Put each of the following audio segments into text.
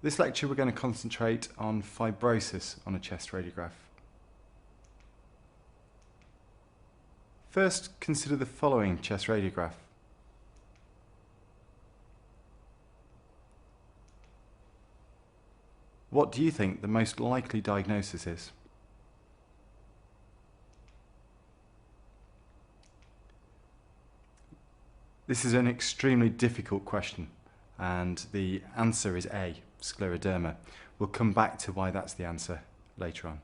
This lecture we're going to concentrate on fibrosis on a chest radiograph. First, consider the following chest radiograph. What do you think the most likely diagnosis is? This is an extremely difficult question, and the answer is A, scleroderma. We'll come back to why that's the answer later on.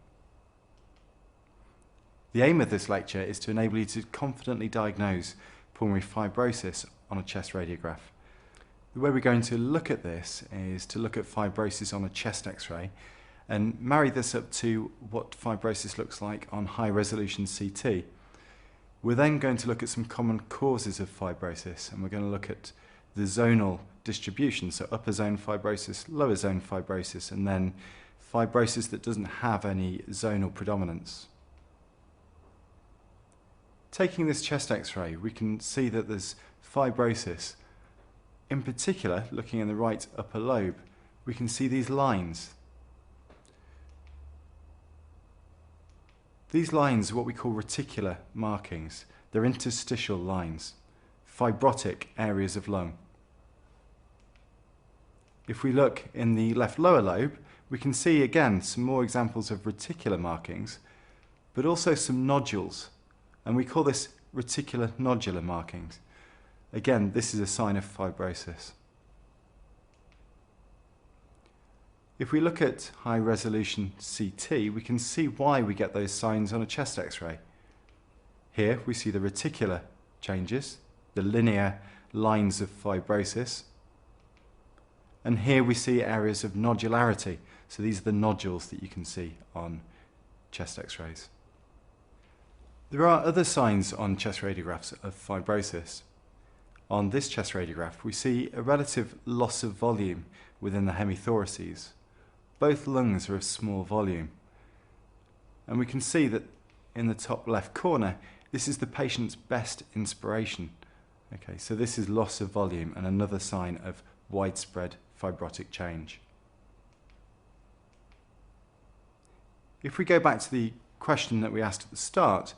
The aim of this lecture is to enable you to confidently diagnose pulmonary fibrosis on a chest radiograph. The way we're going to look at this is to look at fibrosis on a chest x-ray and marry this up to what fibrosis looks like on high resolution CT. We're then going to look at some common causes of fibrosis, and we're going to look at the zonal distribution, so upper zone fibrosis, lower zone fibrosis, and then fibrosis that doesn't have any zonal predominance. Taking this chest x-ray, we can see that there's fibrosis. In particular, looking in the right upper lobe, we can see these lines. These lines are what we call reticular markings. They're interstitial lines, fibrotic areas of lung. If we look in the left lower lobe, we can see again some more examples of reticular markings, but also some nodules, and we call this reticular nodular markings. Again, this is a sign of fibrosis. If we look at high resolution CT, we can see why we get those signs on a chest x-ray. Here we see the reticular changes, the linear lines of fibrosis, and here we see areas of nodularity. So these are the nodules that you can see on chest x-rays. There are other signs on chest radiographs of fibrosis. On this chest radiograph, we see a relative loss of volume within the hemithoraces. Both lungs are of small volume. And we can see that in the top left corner, this is the patient's best inspiration. Okay, so this is loss of volume and another sign of widespread fibrotic change. If we go back to the question that we asked at the start,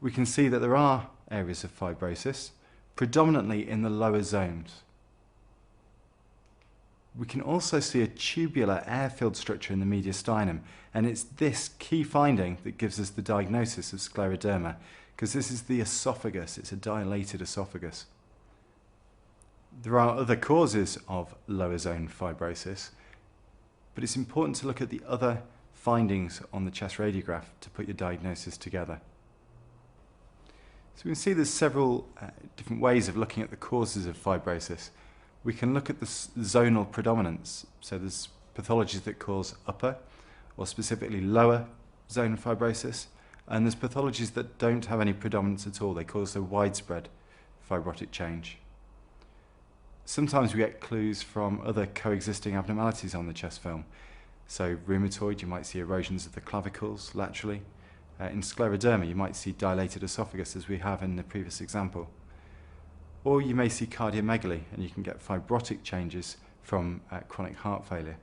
we can see that there are areas of fibrosis, predominantly in the lower zones. We can also see a tubular air-filled structure in the mediastinum, and it's this key finding that gives us the diagnosis of scleroderma, because this is the esophagus, it's a dilated esophagus. There are other causes of lower zone fibrosis, but it's important to look at the other findings on the chest radiograph to put your diagnosis together. So we can see there's several different ways of looking at the causes of fibrosis. We can look at the zonal predominance. So there's pathologies that cause upper or specifically lower zone fibrosis, and there's pathologies that don't have any predominance at all. They cause a widespread fibrotic change. Sometimes we get clues from other coexisting abnormalities on the chest film. So rheumatoid, you might see erosions of the clavicles laterally. In scleroderma, you might see dilated esophagus, as we have in the previous example. Or you may see cardiomegaly, and you can get fibrotic changes from chronic heart failure.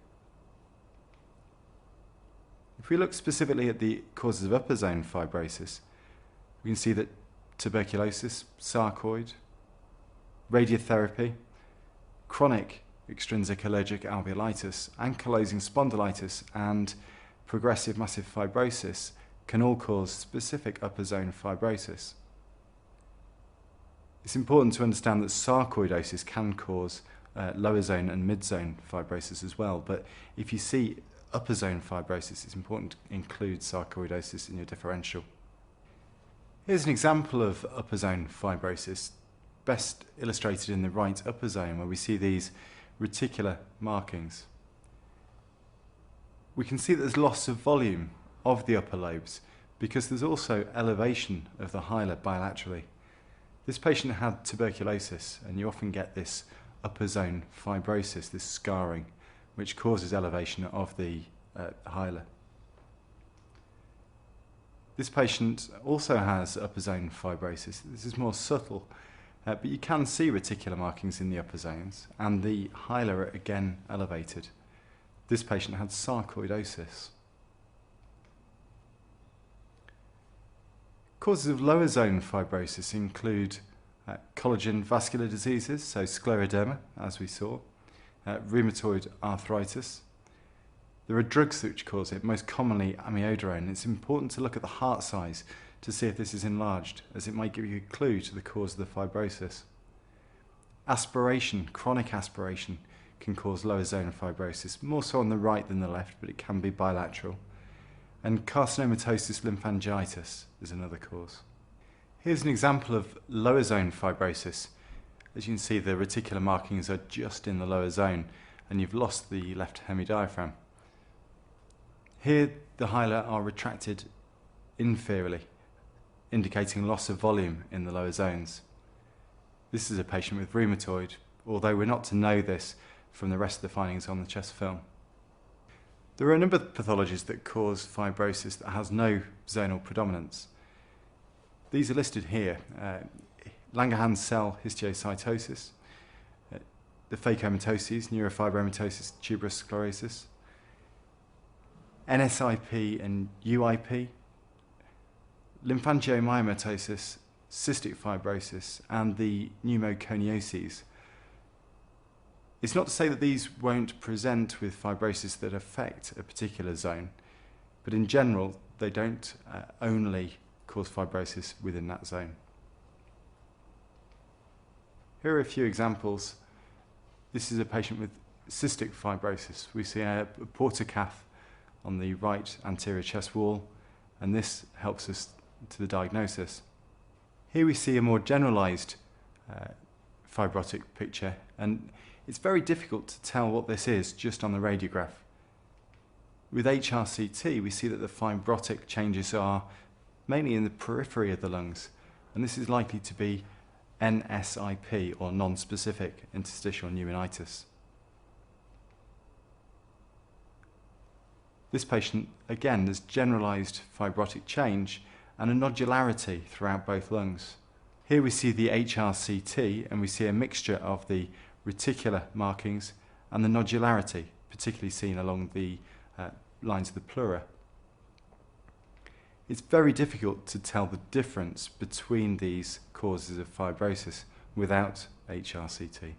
If we look specifically at the causes of upper zone fibrosis, we can see that tuberculosis, sarcoid, radiotherapy, chronic extrinsic allergic alveolitis, ankylosing spondylitis, and progressive massive fibrosis can all cause specific upper zone fibrosis. It's important to understand that sarcoidosis can cause lower zone and mid zone fibrosis as well, but if you see upper zone fibrosis, it's important to include sarcoidosis in your differential. Here's an example of upper zone fibrosis, best illustrated in the right upper zone, where we see these reticular markings. We can see that there's loss of volume of the upper lobes because there's also elevation of the hilar bilaterally. This patient had tuberculosis, and you often get this upper zone fibrosis, this scarring, which causes elevation of the hilar. This patient also has upper zone fibrosis. This is more subtle, but you can see reticular markings in the upper zones, and the hilar are again elevated. This patient had sarcoidosis. Causes of lower zone fibrosis include collagen vascular diseases, so scleroderma, as we saw, rheumatoid arthritis. There are drugs which cause it, most commonly amiodarone. It's important to look at the heart size to see if this is enlarged, as it might give you a clue to the cause of the fibrosis. Aspiration, chronic aspiration, can cause lower zone fibrosis, more so on the right than the left, but it can be bilateral. And carcinomatosis lymphangitis is another cause. Here's an example of lower zone fibrosis. As you can see, the reticular markings are just in the lower zone, and you've lost the left hemidiaphragm. Here, the hilar are retracted inferiorly, indicating loss of volume in the lower zones. This is a patient with rheumatoid, although we're not to know this from the rest of the findings on the chest film. There are a number of pathologies that cause fibrosis that has no zonal predominance. These are listed here. Langerhans cell histiocytosis, the phacomatoses, neurofibromatosis, tuberous sclerosis, NSIP and UIP, lymphangiomyomatosis, cystic fibrosis, and the pneumoconioses. It's not to say that these won't present with fibrosis that affect a particular zone, but in general, they don't only cause fibrosis within that zone. Here are a few examples. This is a patient with cystic fibrosis. We see a portocath on the right anterior chest wall, and this helps us to the diagnosis. Here we see a more generalized fibrotic picture, and it's very difficult to tell what this is just on the radiograph. With HRCT, we see that the fibrotic changes are mainly in the periphery of the lungs, and this is likely to be NSIP, or non-specific interstitial pneumonitis. This patient, again, there's generalized fibrotic change and a nodularity throughout both lungs. Here we see the HRCT, and we see a mixture of the reticular markings and the nodularity, particularly seen along the lines of the pleura. It's very difficult to tell the difference between these causes of fibrosis without HRCT.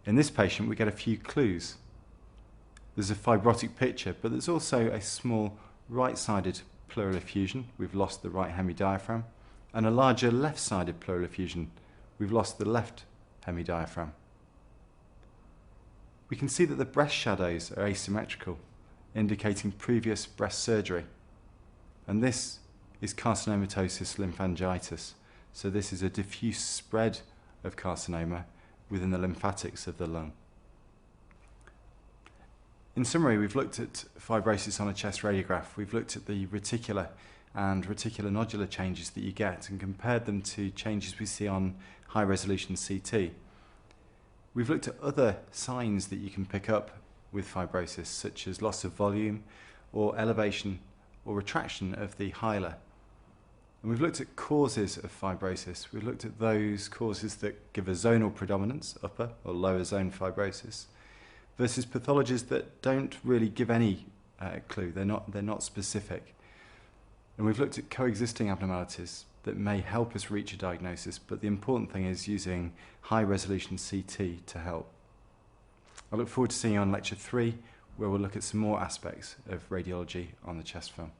In this patient, we get a few clues. There's a fibrotic picture, but there's also a small right-sided pleural effusion. We've lost the right hemidiaphragm, and a larger left-sided pleural effusion. We've lost the left hemidiaphragm. We can see that the breast shadows are asymmetrical, indicating previous breast surgery. And this is carcinomatosis lymphangitis. So this is a diffuse spread of carcinoma within the lymphatics of the lung. In summary, we've looked at fibrosis on a chest radiograph. We've looked at the reticular and reticulonodular changes that you get and compared them to changes we see on high-resolution CT. We've looked at other signs that you can pick up with fibrosis, such as loss of volume or elevation or retraction of the hilar. And we've looked at causes of fibrosis. We've looked at those causes that give a zonal predominance, upper or lower zone fibrosis, versus pathologies that don't really give any clue. They're not specific. And we've looked at coexisting abnormalities that may help us reach a diagnosis, but the important thing is using high-resolution CT to help. I look forward to seeing you on Lecture 3, where we'll look at some more aspects of radiology on the chest film.